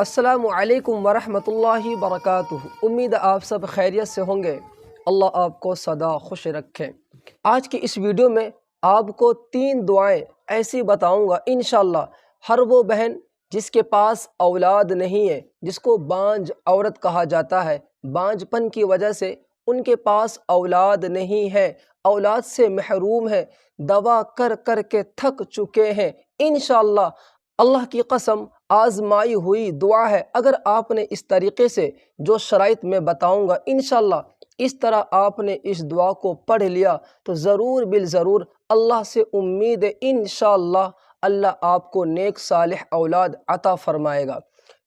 السلام علیکم ورحمۃ اللہ وبرکاتہ۔ امید آپ سب خیریت سے ہوں گے۔ اللہ آپ کو سدا خوش رکھے۔ آج کی اس ویڈیو میں آپ کو 3 دعائیں ایسی بتاؤں گا، انشاءاللہ ہر وہ بہن جس کے پاس اولاد نہیں ہے، جس کو بانجھ عورت کہا جاتا ہے، بانجھ پن کی وجہ سے ان کے پاس اولاد نہیں ہے، اولاد سے محروم ہے، دوا کر کر کے تھک چکے ہیں، انشاءاللہ اللہ کی قسم آزمائی ہوئی دعا ہے۔ اگر آپ نے اس طریقے سے جو شرائط میں بتاؤں گا، انشاءاللہ اس طرح آپ نے اس دعا کو پڑھ لیا تو ضرور بالضرور اللہ سے امید ہے انشاءاللہ اللہ آپ کو نیک صالح اولاد عطا فرمائے گا۔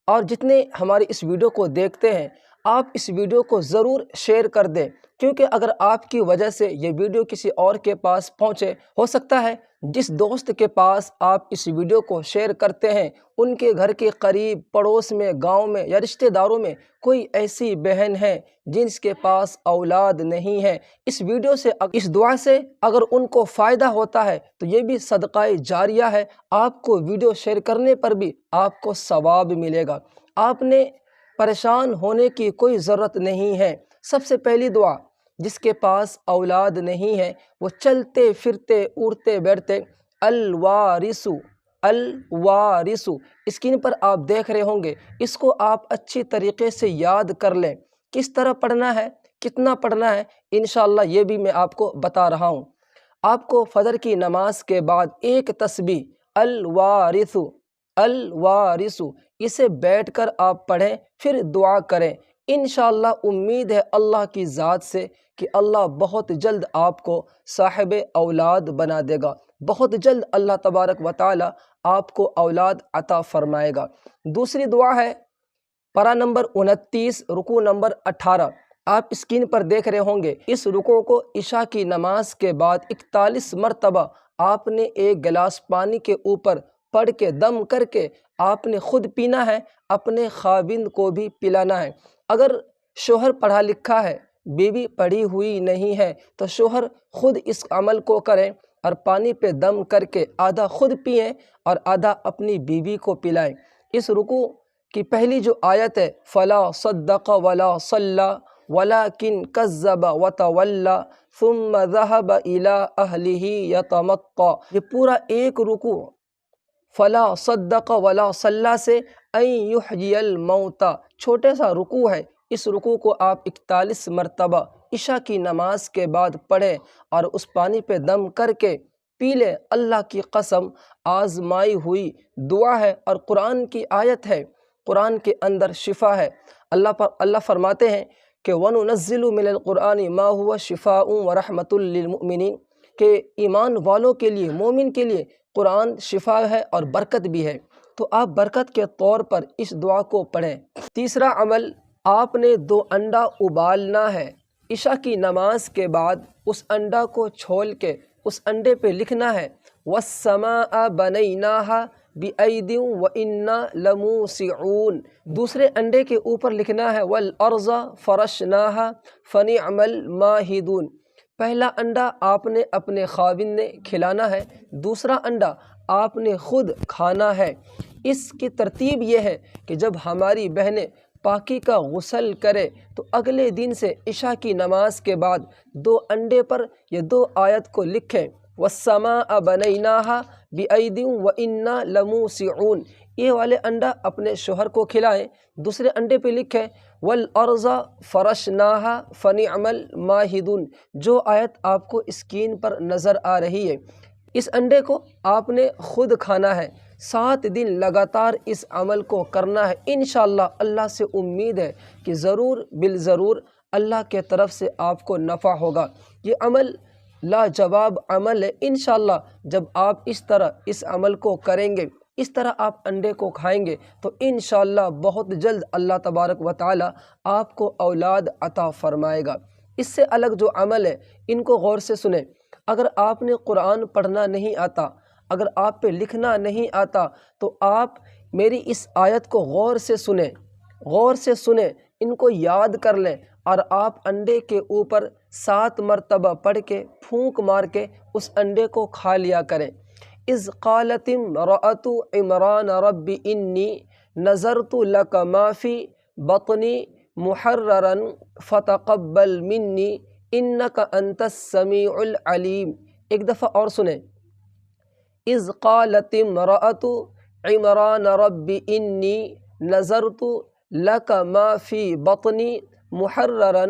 اور جتنے ہماری اس ویڈیو کو دیکھتے ہیں، آپ اس ویڈیو کو ضرور شیئر کر دیں، کیونکہ اگر آپ کی وجہ سے یہ ویڈیو کسی اور کے پاس پہنچے، ہو سکتا ہے جس دوست کے پاس آپ اس ویڈیو کو شیئر کرتے ہیں ان کے گھر کے قریب، پڑوس میں، گاؤں میں یا رشتہ داروں میں کوئی ایسی بہن ہے جس کے پاس اولاد نہیں ہے۔ اس ویڈیو سے، اس دعا سے اگر ان کو فائدہ ہوتا ہے تو یہ بھی صدقہ جاریہ ہے، آپ کو ویڈیو شیئر کرنے پر بھی آپ کو ثواب ملے گا۔ آپ نے پریشان ہونے کی کوئی ضرورت نہیں ہے۔ سب سے پہلی دعا، جس کے پاس اولاد نہیں ہے وہ چلتے پھرتے اڑتے بیٹھتے الوارث اسکرین پر آپ دیکھ رہے ہوں گے، اس کو آپ اچھی طریقے سے یاد کر لیں۔ کس طرح پڑھنا ہے، کتنا پڑھنا ہے، انشاءاللہ یہ بھی میں آپ کو بتا رہا ہوں۔ آپ کو فجر کی نماز کے بعد ایک تسبیح الوارث اسے بیٹھ کر آپ پڑھیں، پھر دعا کریں۔ انشاءاللہ امید ہے اللہ کی ذات سے کہ اللہ بہت جلد آپ کو صاحب اولاد بنا دے گا، بہت جلد اللہ تبارک و تعالی آپ کو اولاد عطا فرمائے گا۔ دوسری دعا ہے پارہ نمبر 29 رکوع نمبر 18، آپ اسکرین پر دیکھ رہے ہوں گے۔ اس رکوع کو عشاء کی نماز کے بعد 41 مرتبہ آپ نے ایک گلاس پانی کے اوپر پڑھ کے دم کر کے آپ نے خود پینا ہے، اپنے خاوند کو بھی پلانا ہے۔ اگر شوہر پڑھا لکھا ہے، بیوی پڑھی ہوئی نہیں ہے تو شوہر خود اس عمل کو کریں اور پانی پہ دم کر کے آدھا خود پئیں اور آدھا اپنی بیوی کو پلائیں۔ اس رکوع کی پہلی جو آیت ہے فلا صدق ولا صلی ولکن کذب وتولی ثم ذهب الى اہلہ یتمطی، یہ پورا ایک رکوع فلا صدق ولا صلی سے ان یحیی الموتی، چھوٹے سا رکوع ہے۔ اس رکوع کو آپ 41 مرتبہ عشاء کی نماز کے بعد پڑھیں اور اس پانی پہ دم کر کے پی لیں۔ اللہ کی قسم آزمائی ہوئی دعا ہے اور قرآن کی آیت ہے، قرآن کے اندر شفا ہے۔ اللہ فرماتے ہیں کہ وَنُنَزِّلُ مِنَ الْقُرْآنِ مَا هُوَ شِفَاءٌ وَرَحْمَةٌ لِّلْمُؤْمِنِينَ، کہ ایمان والوں کے لیے، مومن کے لیے قرآن شفا ہے اور برکت بھی ہے، تو آپ برکت کے طور پر اس دعا کو پڑھیں۔ تیسرا عمل، آپ نے 2 انڈا ابالنا ہے۔ عشاء کی نماز کے بعد اس انڈا کو چھول کے اس انڈے پہ لکھنا ہے وَالسَّمَاءَ بَنَيْنَاهَا بِأَيْدٍ وَإِنَّا لَمُوسِعُونَ، دوسرے انڈے کے اوپر لکھنا ہے وَالْأَرْضَ فَرَشْنَاهَا فَنِعْمَ الْمَاهِدُونَ۔ پہلا انڈا آپ نے اپنے خاوند نے کھلانا ہے، دوسرا انڈا آپ نے خود کھانا ہے۔ اس کی ترتیب یہ ہے کہ جب ہماری بہنیں پاکی کا غسل کرے تو اگلے دن سے عشاء کی نماز کے بعد 2 انڈے پر یہ 2 آیت کو لکھیں وَالسَّمَاءَ بَنَيْنَاهَا بِأَيْدٍ وَإِنَّا لَمُوسِعُونَ، یہ والے انڈا اپنے شوہر کو کھلائیں، دوسرے انڈے پہ لکھیں وَالْأَرْضَ فَرَشْنَاهَا فَنِعْمَ الْمَاهِدُونَ، جو آیت آپ کو اسکرین پر نظر آ رہی ہے۔ اس انڈے کو آپ نے خود کھانا ہے، 7 دن لگاتار اس عمل کو کرنا ہے۔ انشاءاللہ اللہ سے امید ہے کہ ضرور بالضرور اللہ کے طرف سے آپ کو نفع ہوگا۔ یہ عمل لاجواب عمل ہے۔ انشاءاللہ جب آپ اس طرح اس عمل کو کریں گے، اس طرح آپ انڈے کو کھائیں گے تو انشاءاللہ بہت جلد اللہ تبارک و تعالی آپ کو اولاد عطا فرمائے گا۔ اس سے الگ جو عمل ہے ان کو غور سے سنیں۔ اگر آپ نے قرآن پڑھنا نہیں آتا، اگر آپ پہ لکھنا نہیں آتا تو آپ میری اس آیت کو غور سے سنیں، ان کو یاد کر لیں اور آپ انڈے کے اوپر 7 مرتبہ پڑھ کے پھونک مار کے اس انڈے کو کھا لیا کریں۔ اذ قالت امرأۃ عمران رب انی نذرت لک ما فی بطنی محررا فتقبل منی انک انت السمیع العلیم۔ ایک دفعہ اور سنیں، اذ قالت امرأۃ عمران رب انی نذرت لک ما فی بطنی محررا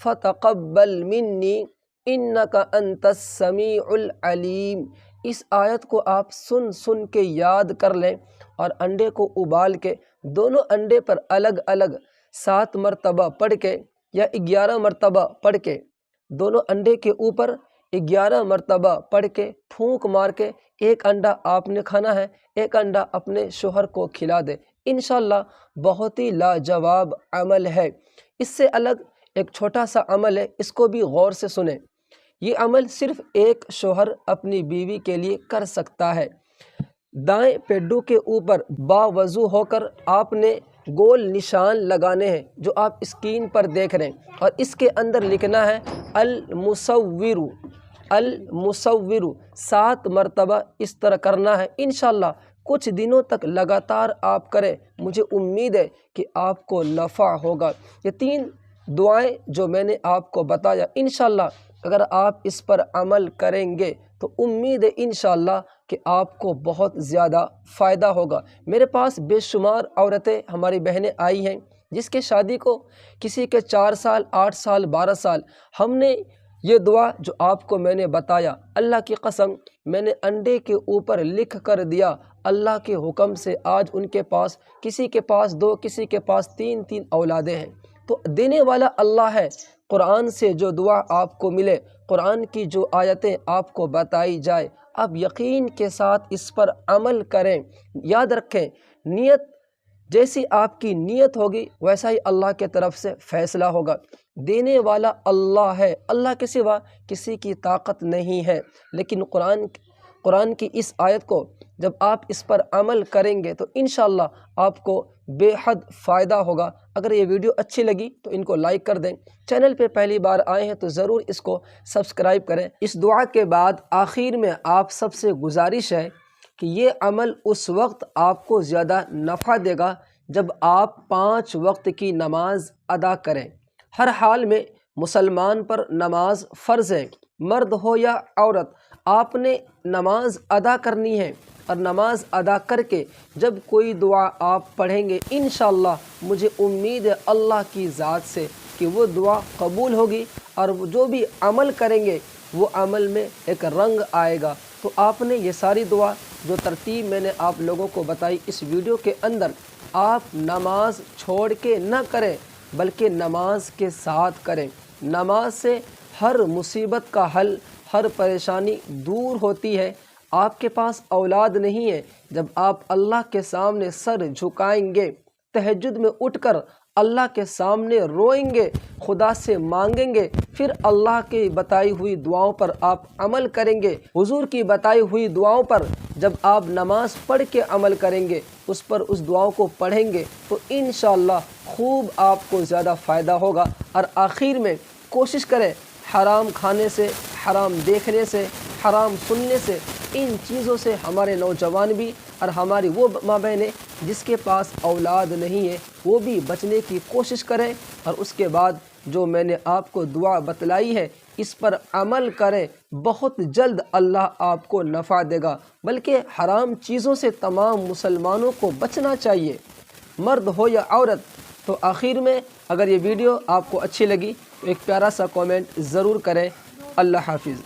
فتقبل منی انک انت السمیع العلیم۔ اس آیت کو آپ سن کے یاد کر لیں اور انڈے کو ابال کے دونوں انڈے پر الگ الگ 7 مرتبہ پڑھ کے یا 11 مرتبہ پڑھ کے، دونوں انڈے کے اوپر 11 مرتبہ پڑھ کے پھونک مار کے ایک انڈا آپ نے کھانا ہے، ایک انڈا اپنے شوہر کو کھلا دے۔ انشاءاللہ بہت ہی لاجواب عمل ہے۔ اس سے الگ ایک چھوٹا سا عمل ہے، اس کو بھی غور سے سنیں۔ یہ عمل صرف ایک شوہر اپنی بیوی کے لیے کر سکتا ہے۔ دائیں پیڈو کے اوپر باوضو ہو کر آپ نے گول نشان لگانے ہیں جو آپ اسکرین پر دیکھ رہے ہیں، اور اس کے اندر لکھنا ہے المصور، المصور 7 مرتبہ اس طرح کرنا ہے۔ انشاءاللہ کچھ دنوں تک لگاتار آپ کریں، مجھے امید ہے کہ آپ کو نفع ہوگا۔ یہ 3 دعائیں جو میں نے آپ کو بتایا، انشاءاللہ اگر آپ اس پر عمل کریں گے تو امید ہے انشاءاللہ کہ آپ کو بہت زیادہ فائدہ ہوگا۔ میرے پاس بے شمار عورتیں ہماری بہنیں آئی ہیں جس کے شادی کو کسی کے 4 سال 8 سال 12 سال، ہم نے یہ دعا جو آپ کو میں نے بتایا، اللہ کی قسم میں نے انڈے کے اوپر لکھ کر دیا، اللہ کے حکم سے آج ان کے پاس کسی کے پاس 2 کسی کے پاس 3 اولادیں ہیں۔ تو دینے والا اللہ ہے۔ قرآن سے جو دعا آپ کو ملے، قرآن کی جو آیتیں آپ کو بتائی جائے، آپ یقین کے ساتھ اس پر عمل کریں۔ یاد رکھیں، نیت جیسی آپ کی نیت ہوگی ویسا ہی اللہ کے طرف سے فیصلہ ہوگا۔ دینے والا اللہ ہے، اللہ کے سوا کسی کی طاقت نہیں ہے۔ لیکن قرآن کی اس آیت کو جب آپ اس پر عمل کریں گے تو انشاءاللہ آپ کو بے حد فائدہ ہوگا۔ اگر یہ ویڈیو اچھی لگی تو ان کو لائک کر دیں، چینل پہ پہلی بار آئے ہیں تو ضرور اس کو سبسکرائب کریں۔ اس دعا کے بعد آخر میں آپ سب سے گزارش ہے کہ یہ عمل اس وقت آپ کو زیادہ نفع دے گا جب آپ 5 وقت کی نماز ادا کریں۔ ہر حال میں مسلمان پر نماز فرض ہے، مرد ہو یا عورت، آپ نے نماز ادا کرنی ہے، اور نماز ادا کر کے جب کوئی دعا آپ پڑھیں گے انشاءاللہ مجھے امید ہے اللہ کی ذات سے کہ وہ دعا قبول ہوگی، اور وہ جو بھی عمل کریں گے وہ عمل میں ایک رنگ آئے گا۔ تو آپ نے یہ ساری دعا جو ترتیب میں نے آپ لوگوں کو بتائی اس ویڈیو کے اندر، آپ نماز چھوڑ کے نہ کریں بلکہ نماز کے ساتھ کریں۔ نماز سے ہر مصیبت کا حل، ہر پریشانی دور ہوتی ہے۔ آپ کے پاس اولاد نہیں ہے، جب آپ اللہ کے سامنے سر جھکائیں گے، تہجد میں اٹھ کر اللہ کے سامنے روئیں گے، خدا سے مانگیں گے، پھر اللہ کی بتائی ہوئی دعاؤں پر آپ عمل کریں گے، حضور کی بتائی ہوئی دعاؤں پر جب آپ نماز پڑھ کے عمل کریں گے، اس پر اس دعاؤں کو پڑھیں گے تو انشاءاللہ خوب آپ کو زیادہ فائدہ ہوگا۔ اور آخر میں کوشش کریں حرام کھانے سے، حرام دیکھنے سے، حرام سننے سے، ان چیزوں سے ہمارے نوجوان بھی اور ہماری وہ ماں بہنیں جس کے پاس اولاد نہیں ہے وہ بھی بچنے کی کوشش کریں، اور اس کے بعد جو میں نے آپ کو دعا بتلائی ہے اس پر عمل کریں۔ بہت جلد اللہ آپ کو نفع دے گا۔ بلکہ حرام چیزوں سے تمام مسلمانوں کو بچنا چاہیے، مرد ہو یا عورت۔ تو آخر میں اگر یہ ویڈیو آپ کو اچھی لگی تو ایک پیارا سا کامنٹ ضرور کریں۔ اللہ حافظ۔